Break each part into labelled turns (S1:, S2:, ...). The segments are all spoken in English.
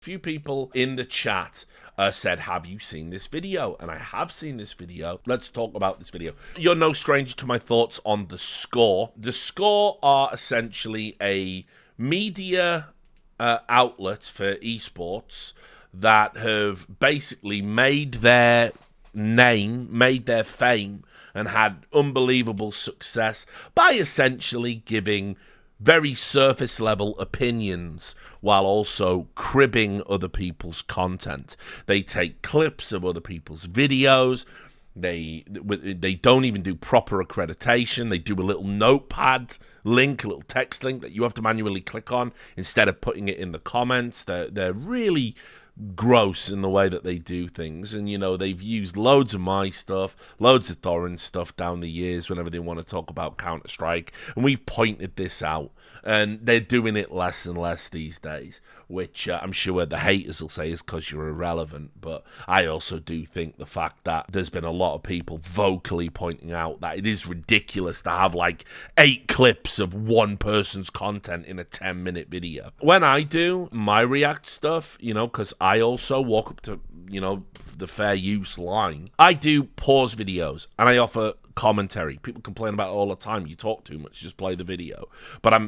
S1: Few people in the chat said, have you seen this video? And I have seen this video. Let's talk about this video. You're no stranger to my thoughts on The Score. The Score are essentially a media outlet for esports that have basically made their name, made their fame, and had unbelievable success by essentially giving very surface level opinions while also cribbing other people's content. They take clips of other people's videos. They don't even do proper accreditation. They do a little notepad link, a little text link that you have to manually click on instead of putting it in the comments. They're really gross in the way that they do things, and they've used loads of my stuff, loads of Thorin stuff down the years whenever they want to talk about Counter-Strike, and we've pointed this out, and they're doing it less and less these days, which I'm sure the haters will say is because you're irrelevant. But I also do think the fact that there's been a lot of people vocally pointing out that it is ridiculous to have like 8 clips of one person's content in a 10-minute video. When I do my React stuff, because I also walk up to, the fair use line, I do pause videos and I offer commentary. People complain about it all the time. You talk too much, just play the video. But I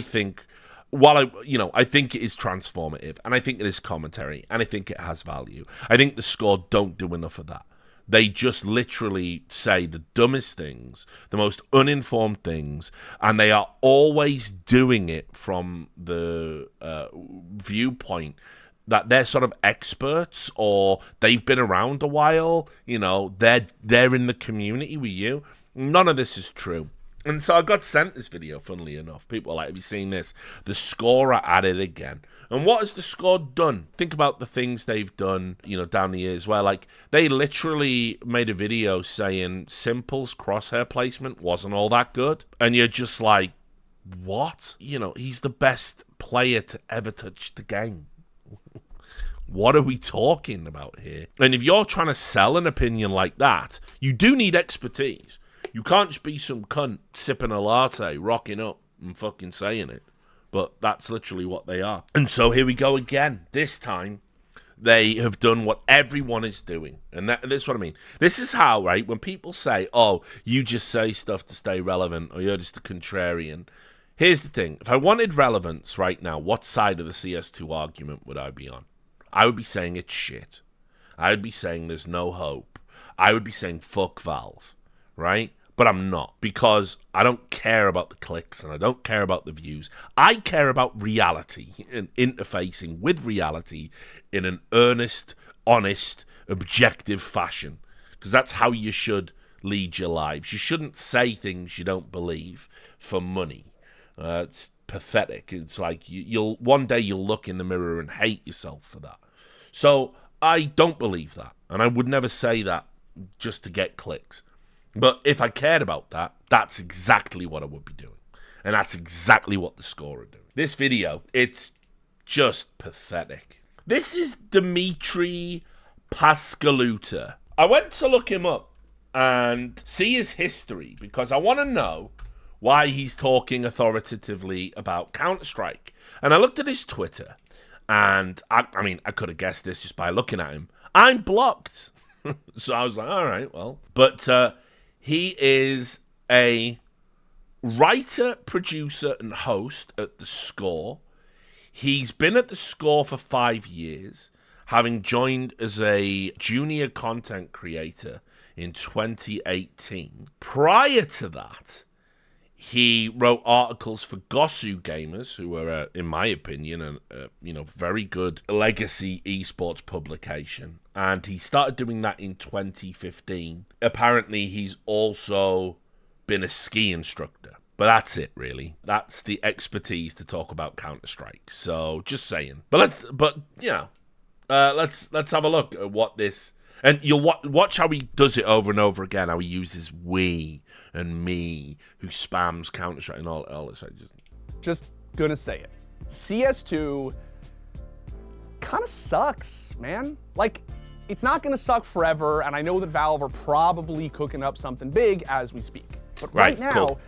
S1: think, I think it is transformative, and I think it is commentary, and I think it has value. I think The Score don't do enough of that. They just literally say the dumbest things, the most uninformed things, and they are always doing it from the viewpoint that they're sort of experts, or they've been around a while. They're in the community with you. None of this is true. And so I got sent this video, funnily enough. People are like, have you seen this? The Score are at it again. And what has The Score done? Think about the things they've done, down the years, where, like, they literally made a video saying Simple's crosshair placement wasn't all that good. And you're just like, what? He's the best player to ever touch the game. What are we talking about here? And if you're trying to sell an opinion like that, you do need expertise. You can't just be some cunt sipping a latte, rocking up and fucking saying it. But that's literally what they are. And so here we go again. This time, they have done what everyone is doing. And that's what I mean. This is how, right, when people say, oh, you just say stuff to stay relevant, or you're just a contrarian. Here's the thing. If I wanted relevance right now, what side of the CS2 argument would I be on? I would be saying it's shit. I would be saying there's no hope. I would be saying fuck Valve, right? But I'm not, because I don't care about the clicks and I don't care about the views. I care about reality and interfacing with reality in an earnest, honest, objective fashion, because that's how you should lead your lives. You shouldn't say things you don't believe for money. It's pathetic. It's like one day you'll look in the mirror and hate yourself for that. So I don't believe that, and I would never say that just to get clicks. But if I cared about that, that's exactly what I would be doing, and that's exactly what The Score are doing. This video, it's just pathetic. This is Dimitri Pascaluta. I went to look him up and see his history because I want to know why he's talking authoritatively about Counter-Strike. And I looked at his Twitter, and I could have guessed this just by looking at him. I'm blocked. So I was like, all right, well. But he is a writer, producer, and host at The Score. He's been at The Score for 5 years, having joined as a junior content creator in 2018. Prior to that, he wrote articles for Gosu Gamers, who are, in my opinion, a very good legacy esports publication. And he started doing that in 2015. Apparently, he's also been a ski instructor. But that's it, really. That's the expertise to talk about Counter-Strike. So, just saying. Let's have a look at what this. And you'll watch how he does it over and over again, how he uses we and me, who spams Counter-Strike and all this.
S2: Just gonna say it. CS2 kind of sucks, man. Like, it's not gonna suck forever, and I know that Valve are probably cooking up something big as we speak. But right now, cool.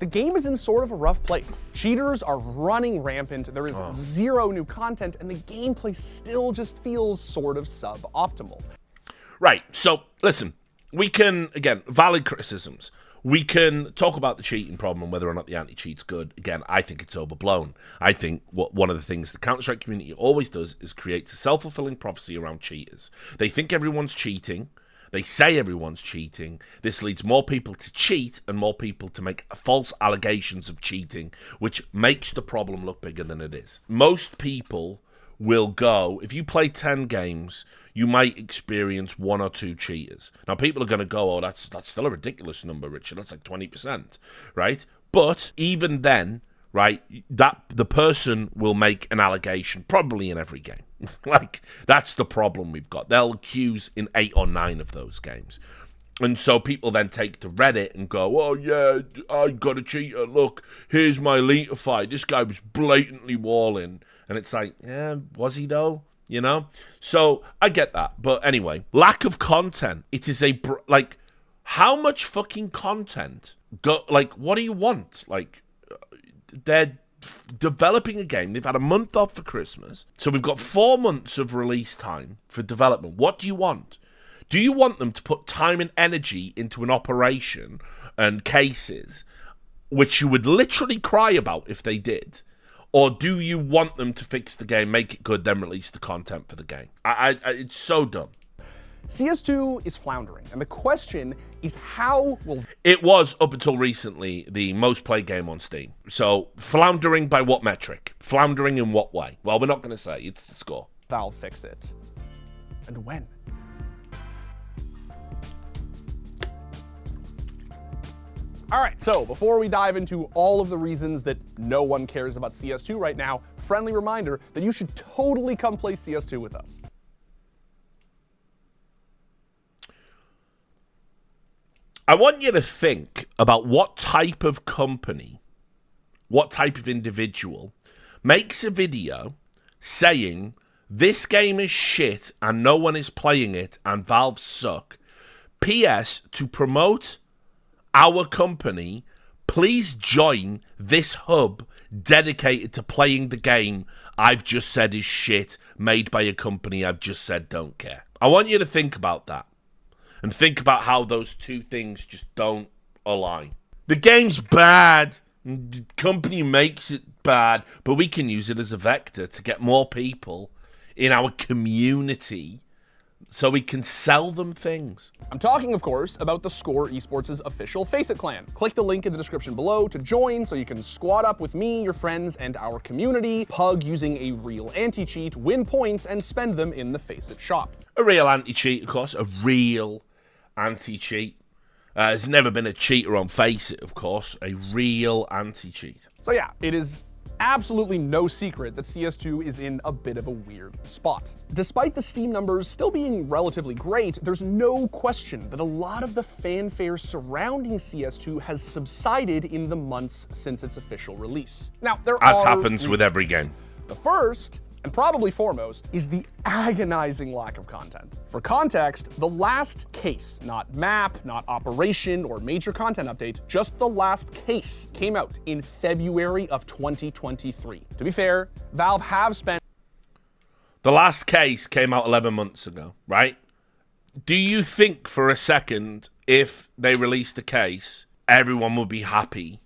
S2: the game is in sort of a rough place. Cheaters are running rampant, there is zero new content, and the gameplay still just feels sort of suboptimal.
S1: Right, so listen, we can, again, valid criticisms. We can talk about the cheating problem and whether or not the anti-cheat's good. Again, I think it's overblown. I think one of the things the Counter-Strike community always does is creates a self-fulfilling prophecy around cheaters. They think everyone's cheating. They say everyone's cheating. This leads more people to cheat and more people to make false allegations of cheating, which makes the problem look bigger than it is. Most people will go, if you play 10 games, you might experience 1 or 2 cheaters. Now, people are going to go, oh, that's still a ridiculous number, Richard. That's like 20%, right? But even then, right, that the person will make an allegation probably in every game. Like, that's the problem we've got. They'll accuse in 8 or 9 of those games. And so people then take to Reddit and go, oh, yeah, I got a cheater. Look, here's my elite fight. This guy was blatantly walling. And it's like, yeah, was he though? You know? So I get that. But anyway, lack of content. It is like, how much fucking content? Like, what do you want? Like, they're developing a game. They've had a month off for Christmas. So we've got 4 months of release time for development. What do you want? Do you want them to put time and energy into an operation and cases, which you would literally cry about if they did? Or do you want them to fix the game, make it good, then release the content for the game? It's so dumb.
S2: CS2 is floundering, and the question is how will...
S1: It was, up until recently, the most played game on Steam. So, floundering by what metric? Floundering in what way? Well, we're not going to say. It's the score.
S2: Valve fix it. And when? All right, so before we dive into all of the reasons that no one cares about CS2 right now, friendly reminder that you should totally come play CS2 with us.
S1: I want you to think about what type of company, what type of individual makes a video saying this game is shit and no one is playing it and Valve suck. P.S. to promote our company, please join this hub dedicated to playing the game I've just said is shit, made by a company I've just said don't care. I want you to think about that. And think about how those two things just don't align. The game's bad. The company makes it bad. But we can use it as a vector to get more people in our community so we can sell them things.
S2: I'm talking, of course, about the Score Esports' official Faceit clan. Click the link in the description below to join so you can squad up with me, your friends, and our community, pug using a real anti-cheat, win points, and spend them in the Faceit shop.
S1: A real anti-cheat, of course. A real anti-cheat. There's never been a cheater on Faceit, of course. A real anti-cheat.
S2: So yeah, it is absolutely no secret that CS2 is in a bit of a weird spot. Despite the Steam numbers still being relatively great, there's no question that a lot of the fanfare surrounding CS2 has subsided in the months since its official release. Now,
S1: as happens with every game.
S2: The first, and probably foremost, is the agonizing lack of content. For context, the last case, not map, not operation, or major content update, just the last case came out in February of 2023. To be fair, Valve have spent...
S1: The last case came out 11 months ago, right? Do you think for a second, if they released the case, everyone would be happy?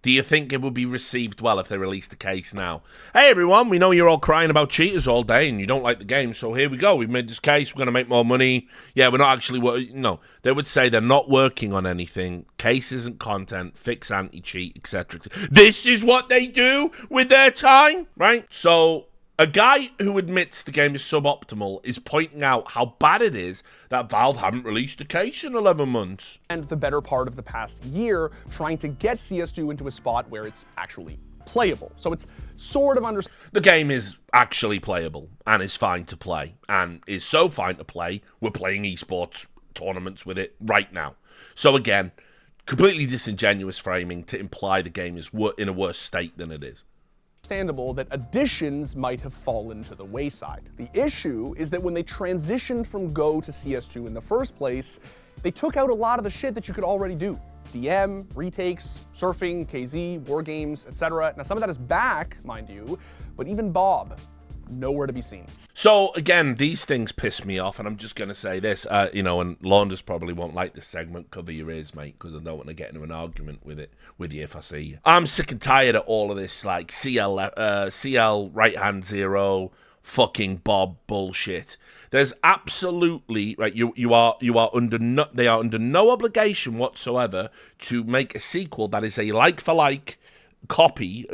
S1: Do you think it would be received well if they released the case now? Hey everyone, we know you're all crying about cheaters all day and you don't like the game, so here we go. We've made this case, we're going to make more money. Yeah, we're not actually... No, they would say they're not working on anything. Case isn't content, fix anti-cheat, etc. This is what they do with their time, right? So a guy who admits the game is suboptimal is pointing out how bad it is that Valve haven't released a case in 11 months.
S2: And the better part of the past year trying to get CS2 into a spot where it's actually playable. So it's sort of
S1: The game is actually playable and is fine to play, and is so fine to play, we're playing esports tournaments with it right now. So again, completely disingenuous framing to imply the game is in a worse state than it is.
S2: Understandable that additions might have fallen to the wayside. The issue is that when they transitioned from Go to CS2 in the first place, they took out a lot of the shit that you could already do. DM, retakes, surfing, KZ, war games, etc. Now some of that is back, mind you, but even Bob, nowhere to be seen.
S1: So again, these things piss me off, and I'm just gonna say this, you know, and Launders probably won't like this segment. Cover your ears, mate, because I don't want to get into an argument with you if I see you. I'm sick and tired of all of this, like CL right hand zero, fucking Bob bullshit. There's absolutely right. You are under no, they are under no obligation whatsoever to make a sequel that is a like for like copy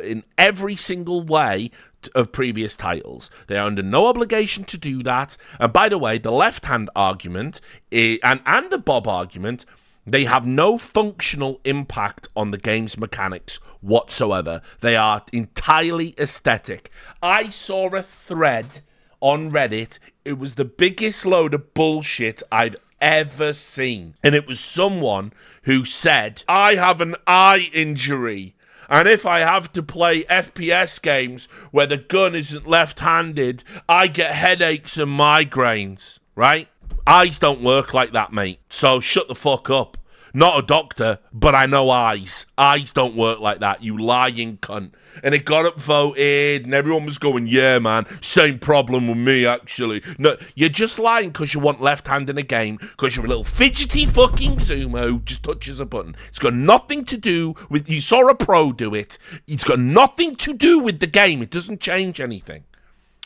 S1: in every single way of previous titles. They are under no obligation to do that. And by the way, the left-hand argument and the Bob argument, they have no functional impact on the game's mechanics whatsoever. They are entirely aesthetic. I saw a thread on Reddit. It was the biggest load of bullshit I've ever seen. And it was someone who said, I have an eye injury, and if I have to play FPS games where the gun isn't left-handed, I get headaches and migraines, right? Eyes don't work like that, mate. So shut the fuck up. Not a doctor, but I know eyes. Eyes don't work like that, you lying cunt. And it got upvoted, and everyone was going, yeah, man, same problem with me, actually. No, you're just lying because you want left hand in a game, because you're a little fidgety fucking zoomer who just touches a button. It's got nothing to do with, you saw a pro do it. It's got nothing to do with the game. It doesn't change anything.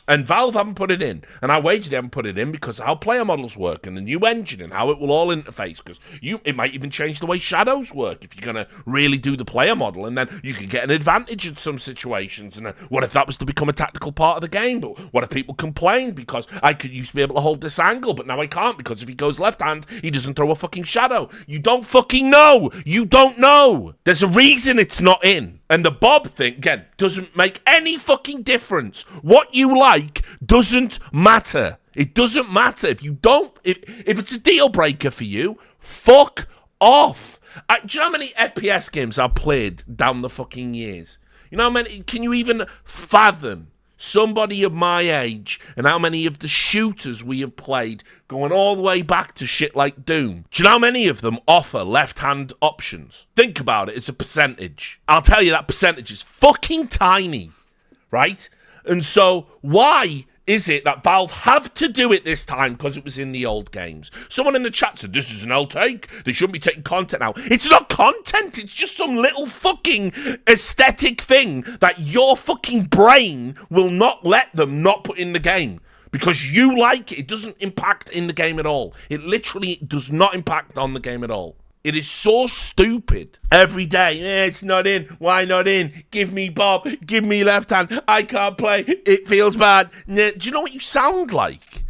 S1: And Valve haven't put it in. And I wager they haven't put it in because of how player models work and the new engine and how it will all interface. Because it might even change the way shadows work if you're going to really do the player model. And then you could get an advantage in some situations. And then what if that was to become a tactical part of the game? But what if people complain because I used to be able to hold this angle, but now I can't because if he goes left hand, he doesn't throw a fucking shadow. You don't fucking know. You don't know. There's a reason it's not in. And the Bob thing, again, doesn't make any fucking difference. What you like doesn't matter. It doesn't matter. If you don't, if it's a deal breaker for you, fuck off. Do you know how many FPS games I've played down the fucking years? You know how many, can you even fathom somebody of my age and how many of the shooters we have played going all the way back to shit like Doom? Do you know how many of them offer left-hand options? Think about it, it's a percentage. I'll tell you that percentage is fucking tiny, right? And so why is it that Valve have to do it this time because it was in the old games? Someone in the chat said, this is an old take. They shouldn't be taking content out. It's not content. It's just some little fucking aesthetic thing that your fucking brain will not let them not put in the game. Because you like it. It doesn't impact in the game at all. It literally does not impact on the game at all. It is so stupid. Every day, it's not in. Why not in? Give me Bob. Give me left hand. I can't play. It feels bad. Do you know what you sound like?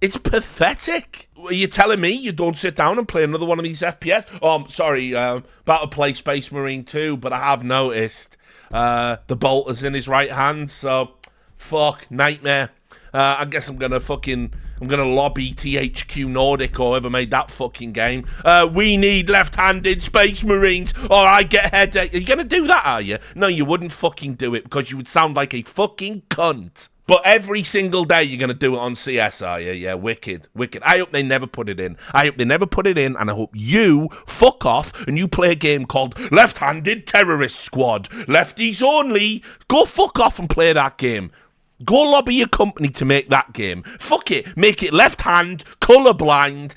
S1: It's pathetic. Are you telling me you don't sit down and play another one of these FPS? Oh, I'm sorry, about to play Space Marine 2, but I have noticed the bolt is in his right hand, so fuck, nightmare. I guess I'm gonna lobby THQ Nordic or whoever made that fucking game. We need left-handed Space Marines or I get headache. Are you gonna do that, are you? No, you wouldn't fucking do it because you would sound like a fucking cunt. But every single day you're gonna do it on CS, are you? Yeah, wicked, wicked. I hope they never put it in. I hope they never put it in, and I hope you fuck off and you play a game called Left-Handed Terrorist Squad. Lefties only. Go fuck off and play that game. Go lobby your company to make that game. Fuck it. Make it left hand, colorblind,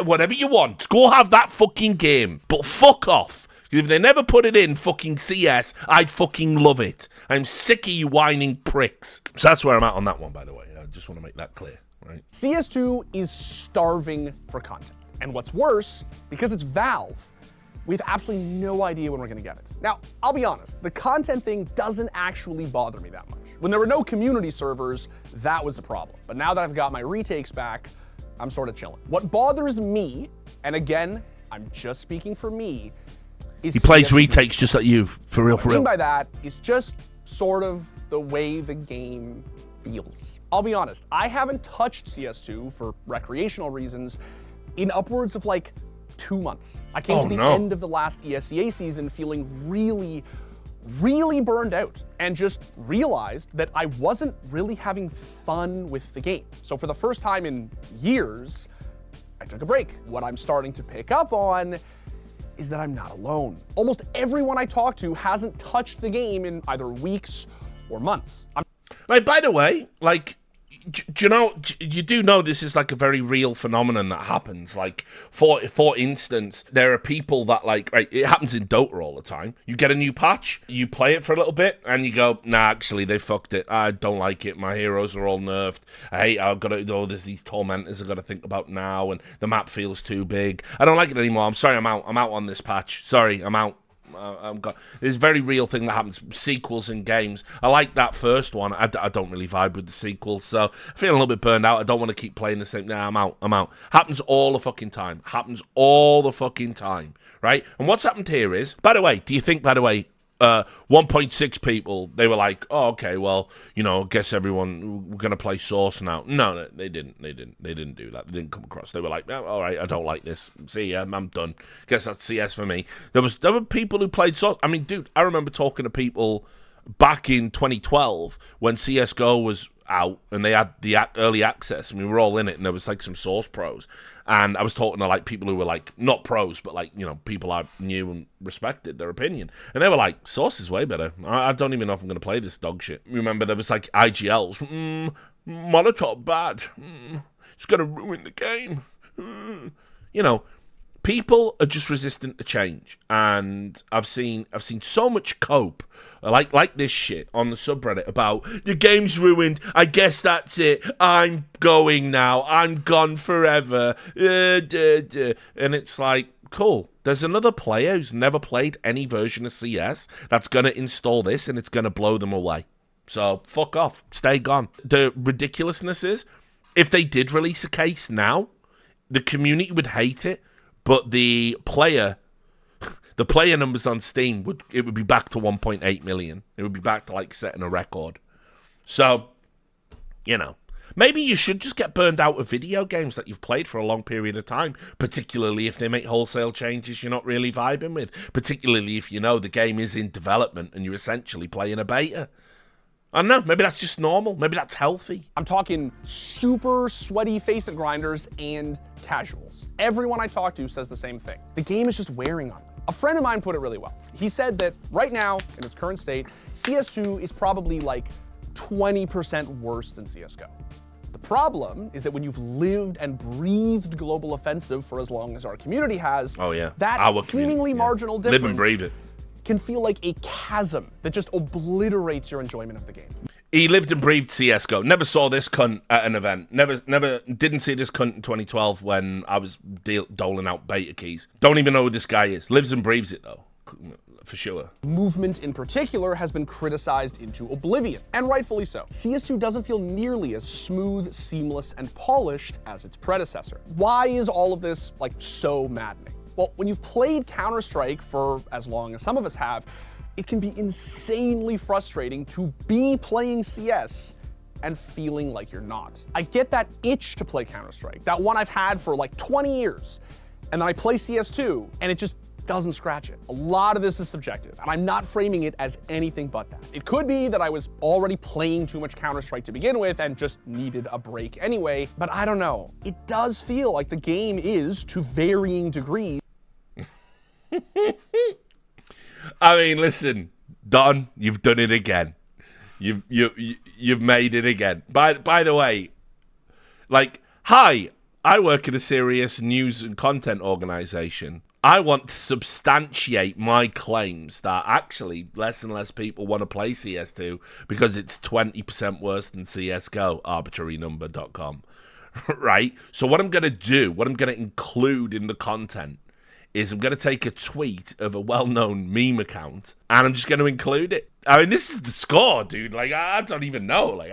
S1: whatever you want. Go have that fucking game. But fuck off. If they never put it in fucking CS, I'd fucking love it. I'm sick of you whining pricks. So that's where I'm at on that one, by the way. I just want to make that clear, right?
S2: CS2 is starving for content. And what's worse, because it's Valve, we have absolutely no idea when we're going to get it. Now, I'll be honest, the content thing doesn't actually bother me that much. When there were no community servers, that was the problem. But now that I've got my retakes back, I'm sort of chilling. What bothers me, and again, I'm just speaking for me, is
S1: he plays retakes just like you, for real, for real.
S2: What I mean by that is just sort of the way the game feels. I'll be honest, I haven't touched CS2 for recreational reasons in upwards of like 2 months. I came to the end of the last ESEA season feeling really burned out and just realized that I wasn't really having fun with the game. So for the first time in years, I took a break. What I'm starting to pick up on is that I'm not alone. Almost everyone I talk to hasn't touched the game in either weeks or months.
S1: Like, by the way, like, do you know, you do know this is like a very real phenomenon that happens. Like, for instance, there are people that, like, right, it happens in Dota all the time. You get a new patch, you play it for a little bit, and you go, nah, actually, they fucked it. I don't like it. My heroes are all nerfed. I've got to, there's these tormentors I've got to think about now, and the map feels too big. I don't like it anymore. I'm sorry, I'm out on this patch. Sorry, I'm out. There's a very real thing that happens. Sequels in games. I like that first one. I don't really vibe with the sequel, so I feel a little bit burned out. I don't want to keep playing the same. Nah, I'm out. Happens all the fucking time. Right? And what's happened here is, by the way, do you think, 1.6 people, they were like, oh, okay, well, you know, guess everyone, we're going to play Source now. No, they didn't do that. They didn't come across. They were like, oh, all right, I don't like this. See ya, I'm done. Guess that's CS for me. There were people who played Source. I mean, dude, I remember talking to people back in 2012 when CSGO was out and they had the early access and we were all in it, and there was like some Source pros. And I was talking to like people who were like not pros, but like, you know, people I knew and respected their opinion. And they were like, Source is way better. I don't even know if I'm going to play this dog shit. Remember, there was like IGLs. Molotov bad. It's going to ruin the game. You know, people are just resistant to change. And I've seen so much cope like this shit on the subreddit about the game's ruined. I guess that's it. I'm going now. I'm gone forever. And it's like, cool. There's another player who's never played any version of CS that's going to install this and it's going to blow them away. So fuck off. Stay gone. The ridiculousness is, if they did release a case now, the community would hate it, but the player numbers on Steam would be back to 1.8 million. It would be back to like setting a record. So, you know, maybe you should just get burned out of video games that you've played for a long period of time, particularly if they make wholesale changes you're not really vibing with, particularly if you know the game is in development and you're essentially playing a beta. I don't know, maybe that's just normal. Maybe that's healthy.
S2: I'm talking super sweaty face-it grinders and casuals. Everyone I talk to says the same thing. The game is just wearing on them. A friend of mine put it really well. He said that right now, in its current state, CS2 is probably like 20% worse than CSGO. The problem is that when you've lived and breathed global offensive for as long as our community has, that seemingly marginal difference
S1: live and breathe it.
S2: Can feel like a chasm that just obliterates your enjoyment of the game.
S1: He lived and breathed CSGO. Never saw this cunt at an event. Didn't see this cunt in 2012 when I was doling out beta keys. Don't even know who this guy is. Lives and breathes it though, for sure.
S2: Movement in particular has been criticized into oblivion, and rightfully so. CS2 doesn't feel nearly as smooth, seamless, and polished as its predecessor. Why is all of this like so maddening? Well, when you've played Counter-Strike for as long as some of us have, it can be insanely frustrating to be playing CS and feeling like you're not. I get that itch to play Counter-Strike, that one I've had for like 20 years, and then I play CS2, and it just doesn't scratch it. A lot of this is subjective, and I'm not framing it as anything but that. It could be that I was already playing too much Counter-Strike to begin with and just needed a break anyway, but I don't know. It does feel like the game is, to varying degrees.
S1: I mean, listen, Don, you've done it again. You've made it again. By the way, like, hi, I work in a serious news and content organization. I want to substantiate my claims that actually less and less people want to play CS2 because it's 20% worse than CSGO, arbitrarynumber.com. Right? So what I'm going to do, what I'm going to include in the content is I'm going to take a tweet of a well-known meme account, and I'm just going to include it. I mean, this is the score, dude. Like, I don't even know. Like,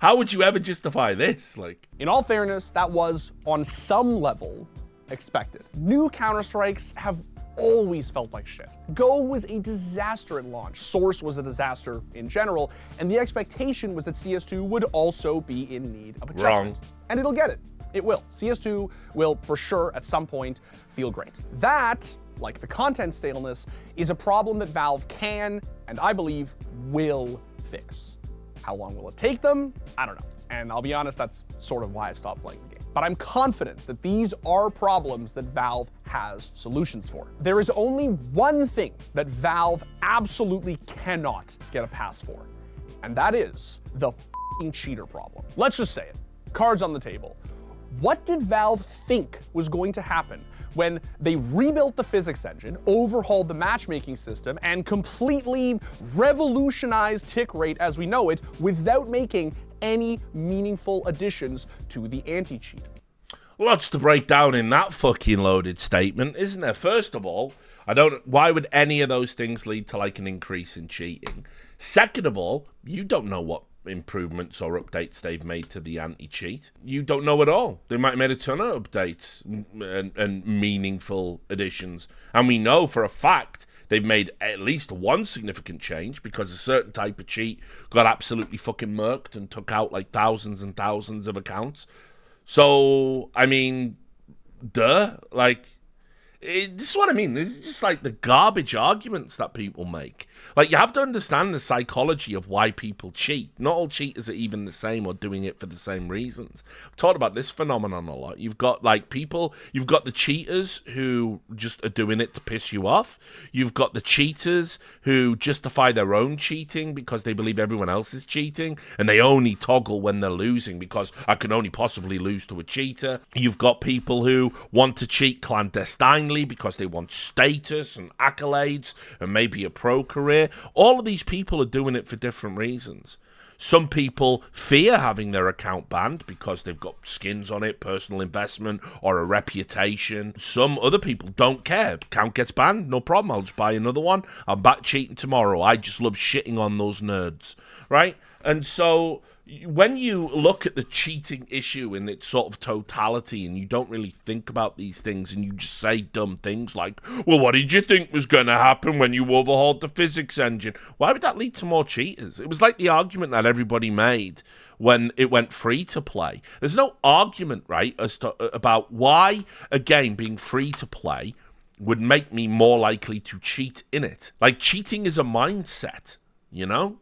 S1: how would you ever justify this? Like,
S2: in all fairness, that was, on some level, expected. New Counter-Strikes have always felt like shit. Go was a disaster at launch. Source was a disaster in general, and the expectation was that CS2 would also be in need of adjustment.
S1: Wrong.
S2: And it'll get it. It will. CS2 will, for sure, at some point, feel great. That, like the content staleness, is a problem that Valve can, and I believe, will fix. How long will it take them? I don't know. And I'll be honest, that's sort of why I stopped playing the game. But I'm confident that these are problems that Valve has solutions for. There is only one thing that Valve absolutely cannot get a pass for, and that is the f***ing cheater problem. Let's just say it. Cards on the table. What did Valve think was going to happen when they rebuilt the physics engine, overhauled the matchmaking system, and completely revolutionized tick rate as we know it without making any meaningful additions to the anti-cheat?
S1: Lots to break down in that fucking loaded statement, isn't there? First of all, why would any of those things lead to like an increase in cheating? Second of all, you don't know what improvements or updates they've made to the anti-cheat. You don't know at all. They might have made a ton of updates and meaningful additions. And we know for a fact they've made at least one significant change because a certain type of cheat got absolutely fucking murked and took out like thousands and thousands of accounts. So, I mean, like, this is what I mean. This is just like the garbage arguments that people make. Like, you have to understand the psychology of why people cheat. Not all cheaters are even the same or doing it for the same reasons. I've talked about this phenomenon a lot. You've got, like, you've got the cheaters who just are doing it to piss you off. You've got the cheaters who justify their own cheating because they believe everyone else is cheating, and they only toggle when they're losing because I can only possibly lose to a cheater. You've got people who want to cheat clandestinely because they want status and accolades and maybe a pro career. All of these people are doing it for different reasons. Some people fear having their account banned because they've got skins on it, personal investment, or a reputation. Some other people don't care. Account gets banned, no problem. I'll just buy another one. I'm back cheating tomorrow. I just love shitting on those nerds, right? And so when you look at the cheating issue in its sort of totality and you don't really think about these things and you just say dumb things like, well, what did you think was going to happen when you overhauled the physics engine? Why would that lead to more cheaters? It was like the argument that everybody made when it went free to play. There's no argument, right, as to about why a game being free to play would make me more likely to cheat in it. Like, cheating is a mindset, you know?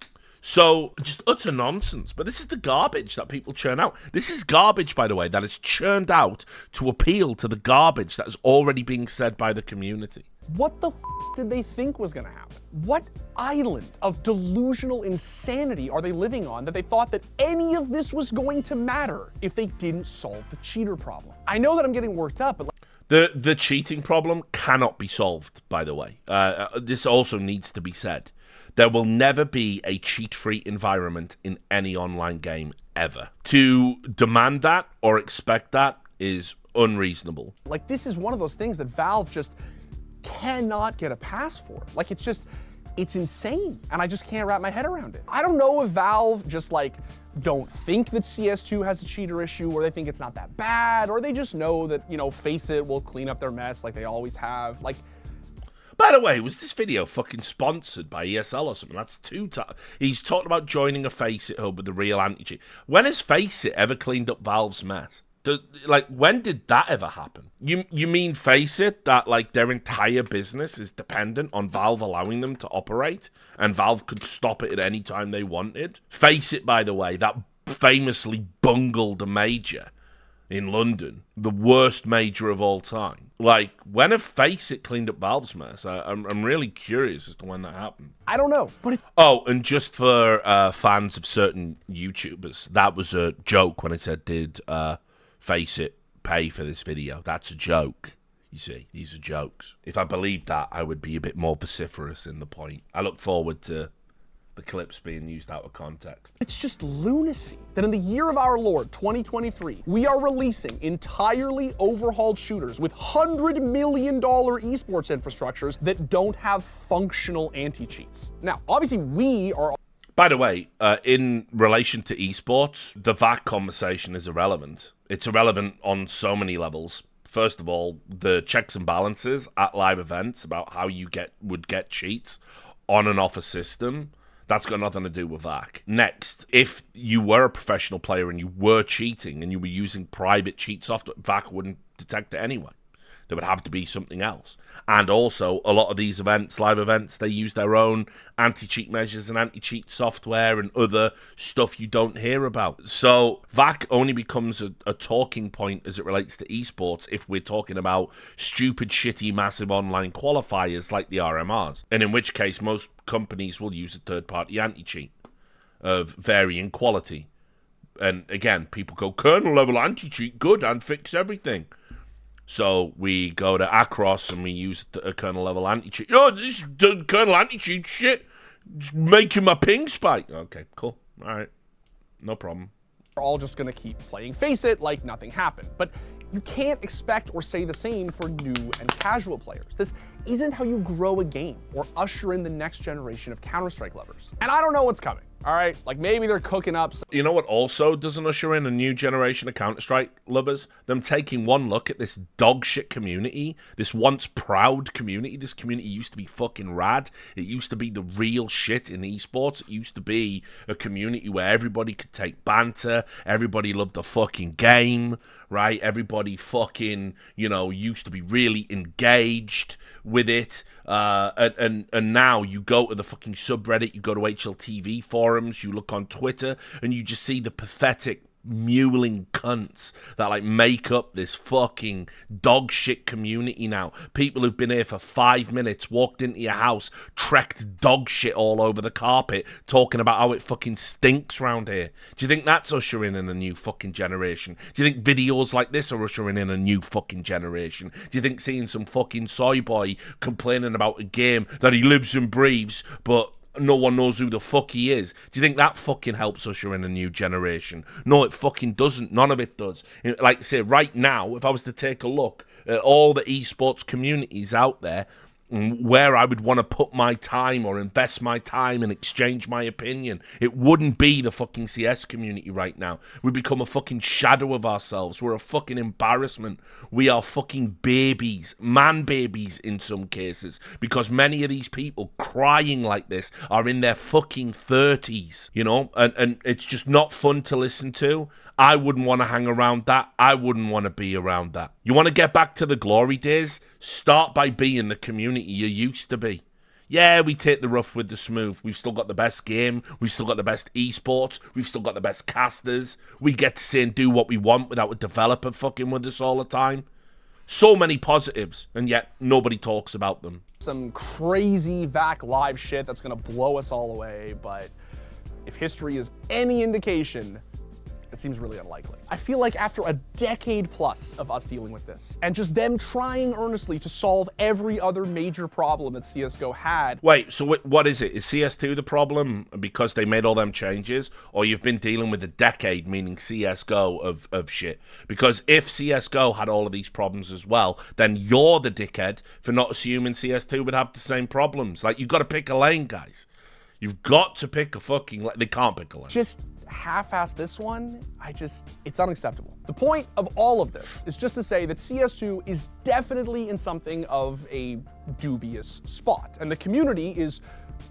S1: So, just utter nonsense. But this is the garbage that people churn out. This is garbage, by the way, that is churned out to appeal to the garbage that is already being said by the community.
S2: What the f*** did they think was going to happen? What island of delusional insanity are they living on that they thought that any of this was going to matter if they didn't solve the cheater problem? I know that I'm getting worked up, but
S1: the cheating problem cannot be solved, by the way. This also needs to be said. There will never be a cheat-free environment in any online game ever. To demand that or expect that is unreasonable.
S2: Like, this is one of those things that Valve just cannot get a pass for. Like, it's insane, and I just can't wrap my head around it. I don't know if Valve just, like, don't think that CS2 has a cheater issue, or they think it's not that bad, or they just know that, you know, Faceit will clean up their mess like they always have. Like,
S1: by the way, was this video fucking sponsored by ESL or something? That's he's talking about joining a Faceit hub with the real anti-cheat. When has Faceit ever cleaned up Valve's mess? Like, when did that ever happen? You mean Faceit, that like their entire business is dependent on Valve allowing them to operate, and Valve could stop it at any time they wanted? Faceit, by the way, that famously bungled a major in London, the worst major of all time. Like, when have Faceit cleaned up Valve's mess? I'm really curious as to when that happened.
S2: I don't know, but
S1: Oh, and just for fans of certain YouTubers, that was a joke when I said, did Faceit pay for this video? That's a joke. You see, these are jokes. If I believed that, I would be a bit more vociferous in the point. I look forward to the clips being used out of context.
S2: It's just lunacy that in the year of our Lord, 2023, we are releasing entirely overhauled shooters with $100 million esports infrastructures that don't have functional anti-cheats. Now, obviously we are...
S1: By the way, in relation to esports, the VAC conversation is irrelevant. It's irrelevant on so many levels. First of all, the checks and balances at live events about how you would get cheats on and off a system, that's got nothing to do with VAC. Next, if you were a professional player and you were cheating and you were using private cheat software, VAC wouldn't detect it anyway. There would have to be something else. And also, a lot of these events, live events, they use their own anti-cheat measures and anti-cheat software and other stuff you don't hear about. So VAC only becomes a talking point as it relates to esports if we're talking about stupid, shitty, massive online qualifiers like the RMRs. And in which case, most companies will use a third-party anti-cheat of varying quality. And again, people go, kernel-level anti-cheat, good, and fix everything. So we go to Acros and we use a kernel-level anti-cheat. Oh, this kernel anti-cheat shit, it's making my ping spike. Okay, cool. All right, no problem.
S2: We're all just going to keep playing Face It like nothing happened. But you can't expect or say the same for new and casual players. This isn't how you grow a game or usher in the next generation of Counter-Strike lovers. And I don't know what's coming. All right, like maybe they're cooking up some...
S1: You know what also doesn't usher in a new generation of Counter-Strike lovers? Them taking one look at this dog shit community, this once proud community. This community used to be fucking rad. It used to be the real shit in esports. It used to be a community where everybody could take banter, everybody loved the fucking game, right? Everybody fucking, you know, used to be really engaged with it. And now you go to the fucking subreddit, you go to HLTV forums, you look on Twitter, and you just see the pathetic mewling cunts that like make up this fucking dog shit community now. People who've been here for 5 minutes, walked into your house, trekked dog shit all over the carpet, talking about how it fucking stinks round here. Do you think that's ushering in a new fucking generation? Do you think videos like this are ushering in a new fucking generation? Do you think seeing some fucking soy boy complaining about a game that he lives and breathes, but no one knows who the fuck he is, do you think that fucking helps usher in a new generation? No, it fucking doesn't. None of it does. Like I say, right now, if I was to take a look at all the esports communities out there, where I would want to put my time or invest my time and exchange my opinion, it wouldn't be the fucking CS community right now. We become a fucking shadow of ourselves. We're a fucking embarrassment. We are fucking babies, man babies in some cases, because many of these people crying like this are in their fucking 30s, you know, and it's just not fun to listen to. I wouldn't want to hang around that. I wouldn't want to be around that. You want to get back to the glory days? Start by being the community you used to be. Yeah, we take the rough with the smooth. We've still got the best game. We've still got the best esports. We've still got the best casters. We get to say and do what we want without a developer fucking with us all the time. So many positives, and yet nobody talks about them.
S2: Some crazy VAC live shit that's going to blow us all away, but if history is any indication, it seems really unlikely. I feel like after a decade plus of us dealing with this, and just them trying earnestly to solve every other major problem that CSGO had.
S1: Wait, so what is it? Is CS2 the problem because they made all them changes? Or you've been dealing with a decade, meaning CSGO, of shit? Because if CSGO had all of these problems as well, then you're the dickhead for not assuming CS2 would have the same problems. Like, you've got to pick a lane, guys. You've got to pick a fucking lane. They can't pick a lane.
S2: Just half-ass this one, it's unacceptable. The point of all of this is just to say that CS2 is definitely in something of a dubious spot, and the community is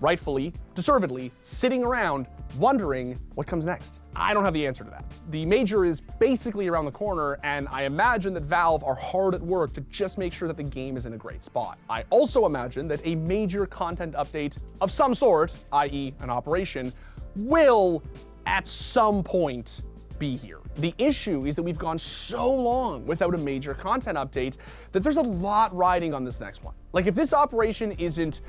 S2: rightfully, deservedly, sitting around wondering what comes next. I don't have the answer to that. The major is basically around the corner, and I imagine that Valve are hard at work to just make sure that the game is in a great spot. I also imagine that a major content update of some sort, i.e. an operation, will at some point be here. The issue is that we've gone so long without a major content update that there's a lot riding on this next one. Like, if this operation isn't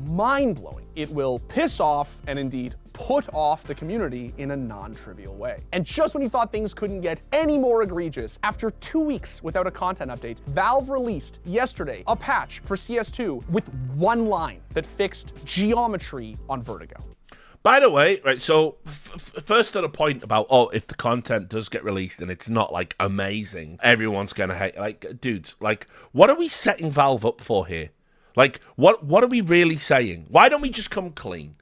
S2: mind-blowing, it will piss off and indeed put off the community in a non-trivial way. And just when you thought things couldn't get any more egregious, after 2 weeks without a content update, Valve released yesterday a patch for CS2 with one line that fixed geometry on Vertigo.
S1: By the way, right, so first to the point about, oh, if the content does get released and it's not, like, amazing, everyone's gonna hate, like, dudes, like, what are we setting Valve up for here? Like, what are we really saying? Why don't we just come clean?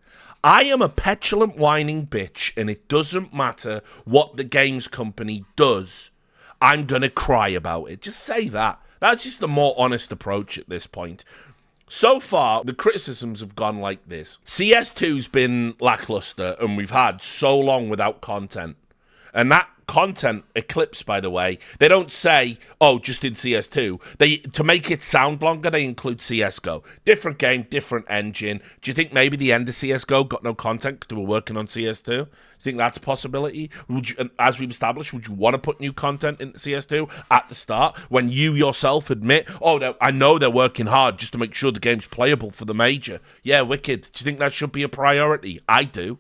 S1: I am a petulant, whining bitch, and it doesn't matter what the games company does. I'm gonna cry about it. Just say that. That's just the more honest approach at this point. So far, the criticisms have gone like this. CS2's been lackluster, and we've had so long without content. And that content Eclipse, by the way, they don't say, oh, just in CS2. To make it sound longer, they include CSGO. Different game, different engine. Do you think maybe the end of CSGO got no content because they were working on CS2? Do you think that's a possibility? Would you, as we've established, would you want to put new content into CS2 at the start when you yourself admit, oh, I know they're working hard just to make sure the game's playable for the major? Yeah, wicked. Do you think that should be a priority? I do.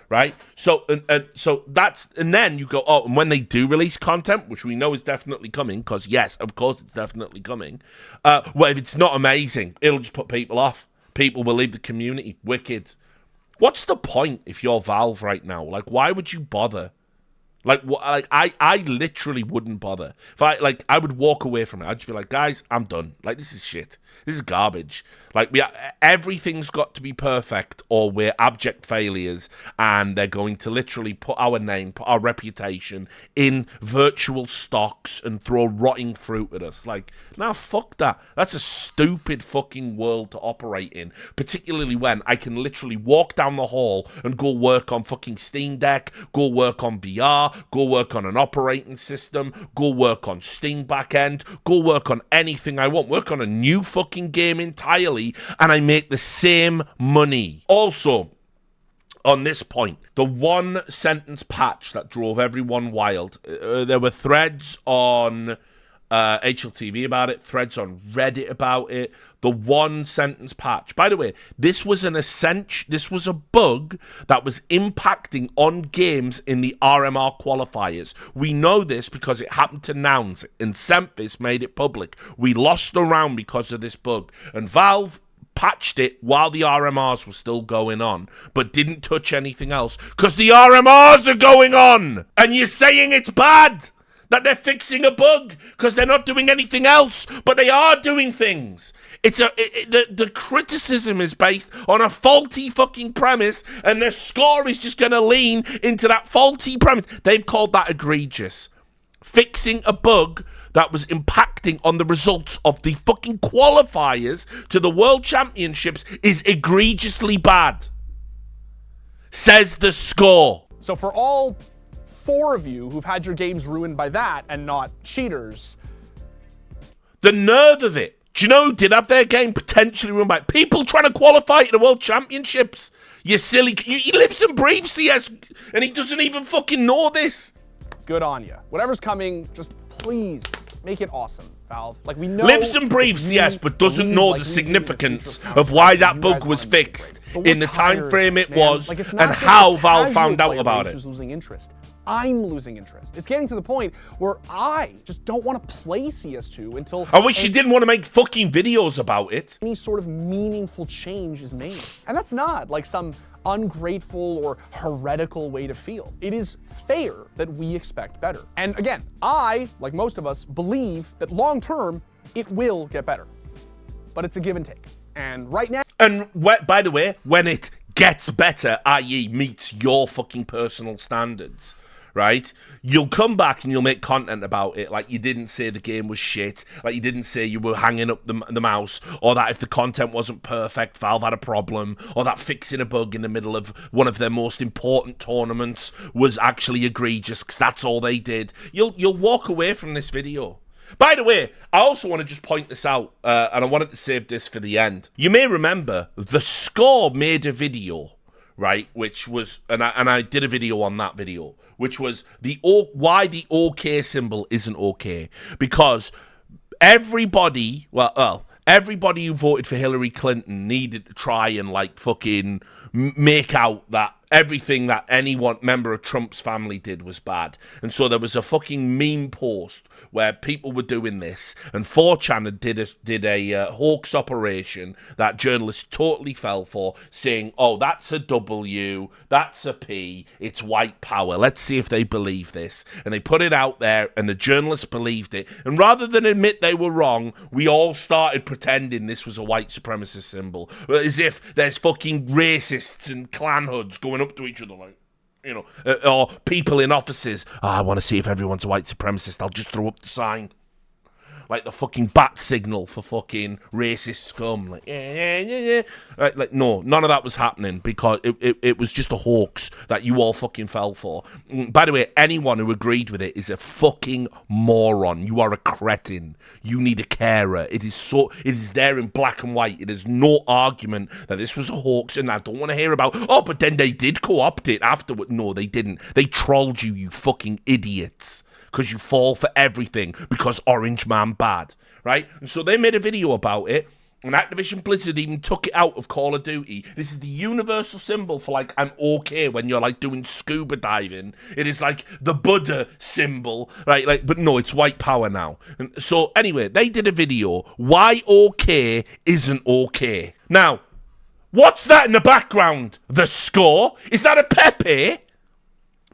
S1: Right, so so that's, and then you go, oh, and when they do release content, which we know is definitely coming, because yes, of course it's definitely coming. Well, if it's not amazing, it'll just put people off. People will leave the community. Wicked. What's the point if you're Valve right now? Like, why would you bother? Like, I literally wouldn't bother. If I would walk away from it. I'd just be like, guys, I'm done. Like, this is shit. This is garbage. Like, everything's got to be perfect, or we're abject failures, and they're going to literally put our name, put our reputation in virtual stocks and throw rotting fruit at us. Like, nah, fuck that. That's a stupid fucking world to operate in, particularly when I can literally walk down the hall and go work on fucking Steam Deck, go work on VR, go work on an operating system, go work on Steam backend, go work on anything I want, work on a new fucking game entirely, and I make the same money. Also, on this point, the one sentence patch that drove everyone wild, there were threads on HLTV about it, threads on Reddit about it. The one sentence patch. By the way, this was a bug that was impacting on games in the RMR qualifiers. We know this because it happened to Nouns, and Semphis made it public. We lost the round because of this bug, and Valve patched it while the RMRs were still going on, but didn't touch anything else because the RMRs are going on, and you're saying it's bad that they're fixing a bug because they're not doing anything else, but they are doing things. The criticism is based on a faulty fucking premise, and the score is just going to lean into that faulty premise. They've called that egregious. Fixing a bug that was impacting on the results of the fucking qualifiers to the World Championships is egregiously bad, says the score.
S2: So for all 4 of you who've had your games ruined by that and not cheaters,
S1: the nerve of it. Do you know who did have their game potentially ruined by people trying to qualify to the World Championships? You silly... He lives and breathes CS, and he doesn't even fucking know this.
S2: Good on you. Whatever's coming, just please make it awesome, Valve. Like, we know...
S1: Lives and breathes CS, but doesn't know the significance of why that bug was fixed in the time frame it was, and how Valve found out about it.
S2: Who's losing interest. I'm losing interest. It's getting to the point where I just don't want to play CS2 until...
S1: I wish you didn't want to make fucking videos about it.
S2: Any sort of meaningful change is made. And that's not like some ungrateful or heretical way to feel. It is fair that we expect better. And again, I, like most of us, believe that long term, it will get better. But it's a give and take. And right now...
S1: And by the way, when it gets better, i.e. meets your fucking personal standards, right? You'll come back and you'll make content about it, like you didn't say the game was shit, like you didn't say you were hanging up the mouse, or that if the content wasn't perfect, Valve had a problem, or that fixing a bug in the middle of one of their most important tournaments was actually egregious, because that's all they did. You'll walk away from this video. By the way, I also want to just point this out, and I wanted to save this for the end. You may remember, The Score made a video, right, which was, and I did a video on that video, which was why the OK symbol isn't okay. Because everybody who voted for Hillary Clinton needed to try and, like, fucking make out that everything that any one member of Trump's family did was bad. And so there was a fucking meme post where people were doing this, and 4chan did a hoax operation that journalists totally fell for, saying, oh, that's a W, that's a P, it's white power. Let's see if they believe this. And they put it out there, and the journalists believed it. And rather than admit they were wrong, we all started pretending this was a white supremacist symbol, as if there's fucking racists and clan hoods going up to each other, like, you know, or people in offices. Oh, I want to see if everyone's a white supremacist. I'll just throw up the sign. like the fucking bat signal for fucking racist scum. Like, yeah. Right, like, no, none of that was happening because it was just a hoax that you all fucking fell for. By the way, anyone who agreed with it is a fucking moron. You are a cretin. You need a carer. It is there in black and white. It is no argument that this was a hoax, and I don't want to hear about, oh, but then they did co-opt it afterward. No, they didn't. They trolled you, you fucking idiots, because you fall for everything because Orange Man bad, right? And so they made a video about it, and Activision Blizzard even took it out of Call of Duty. This is the universal symbol for, like, I'm okay when you're, like, doing scuba diving. It is, like, the Buddha symbol, right? Like, but no, it's white power now. And so, anyway, they did a video, why okay isn't okay. Now, what's that in the background? The score? Is that a Pepe?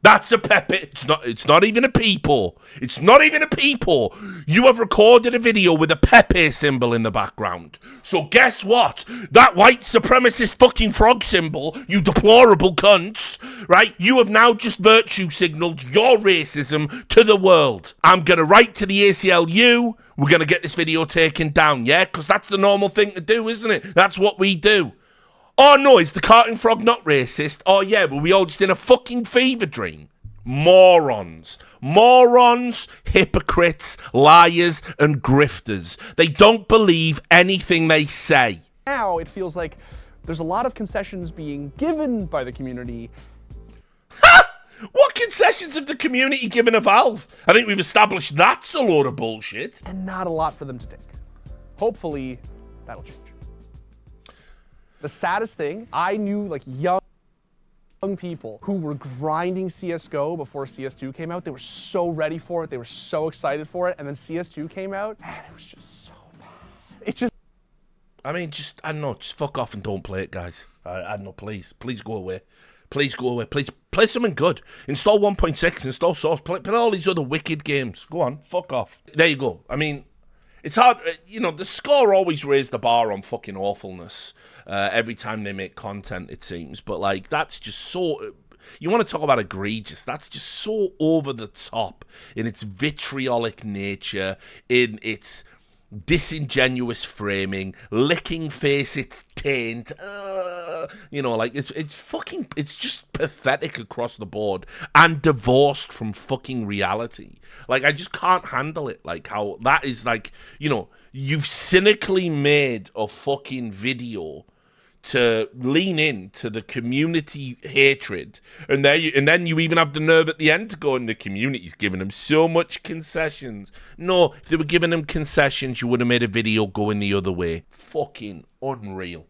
S1: That's a Pepe. It's not even a peepo. It's not even a peepo. You have recorded a video with a Pepe symbol in the background. So guess what? That white supremacist fucking frog symbol, you deplorable cunts, right? You have now just virtue signaled your racism to the world. I'm going to write to the ACLU. We're going to get this video taken down, yeah? Because that's the normal thing to do, isn't it? That's what we do. Oh no, is the cartoon frog not racist? Oh yeah, but we all just in a fucking fever dream. Morons. Morons, hypocrites, liars, and grifters. They don't believe anything they say.
S2: Now it feels like there's a lot of concessions being given by the community.
S1: Ha! What concessions have the community given a Valve? I think we've established that's a load of bullshit.
S2: And not a lot for them to take. Hopefully, that'll change. The saddest thing, I knew like young people who were grinding CSGO before CS2 came out. They were so ready for it. They were so excited for it. And then CS2 came out, and it was just so bad. It just...
S1: I mean, I don't know, just fuck off and don't play it, guys. I don't know, please go away. Please go away. Please play something good. Install 1.6, install Source, play all these other wicked games. Go on, fuck off. There you go. I mean, it's hard, you know, the score always raised the bar on fucking awfulness every time they make content, it seems. But, like, that's just so... You want to talk about egregious. That's just so over the top in its vitriolic nature, in its disingenuous framing, licking face its taint. You know, like, it's just pathetic across the board and divorced from fucking reality. Like, I just can't handle it. Like, how that is, like, you know, you've cynically made a fucking video to lean into the community hatred, and then you even have the nerve at the end to go, and the community's giving them so much concessions. No, if they were giving them concessions, you would have made a video going the other way. Fucking unreal.